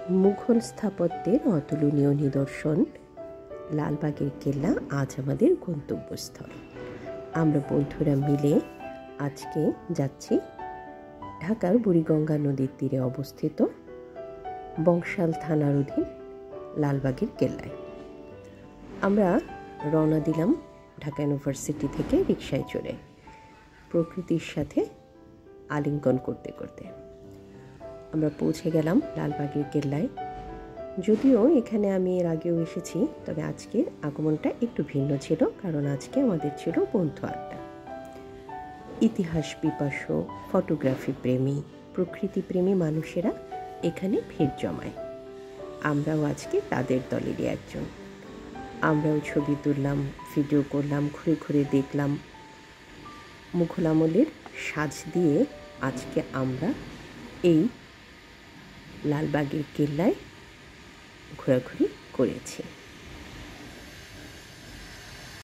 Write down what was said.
মুঘল স্থাপত্যের অতুলনীয় নিদর্শন লালবাগের কেল্লা আজ আমাদের গন্তব্যস্থল। আমরা বন্ধুরা মিলে আজকে যাচ্ছি ঢাকার বুড়িগঙ্গা নদীর তীরে অবস্থিত বংশাল থানার অধীন লালবাগের কেল্লায়। আমরা রওনা দিলাম ঢাকা ইউনিভার্সিটি থেকে রিকশায় চড়ে, প্রকৃতির সাথে আলিঙ্গন করতে করতে আমরা পৌঁছে গেলাম লালবাগের কেল্লায়। যদিও এখানে আমি এর আগেও এসেছি, তবে আজকের আগমনটা একটু ভিন্ন ছিল, কারণ আজকে আমাদের ছিল বন্ধু আড্ডা। ইতিহাস পিপাসু, ফটোগ্রাফি প্রেমী, প্রকৃতি প্রেমী মানুষেরা এখানে ভিড় জমায়। আমরাও আজকে তাদের দলেরই একজন। আমরাও ছবি তুললাম, ভিডিও করলাম, ঘুরে ঘুরে দেখলাম। মুঘল আমলের সাজ দিয়ে আজকে আমরা এই লালবাগের কেল্লায় ঘোরাঘুরি করেছি।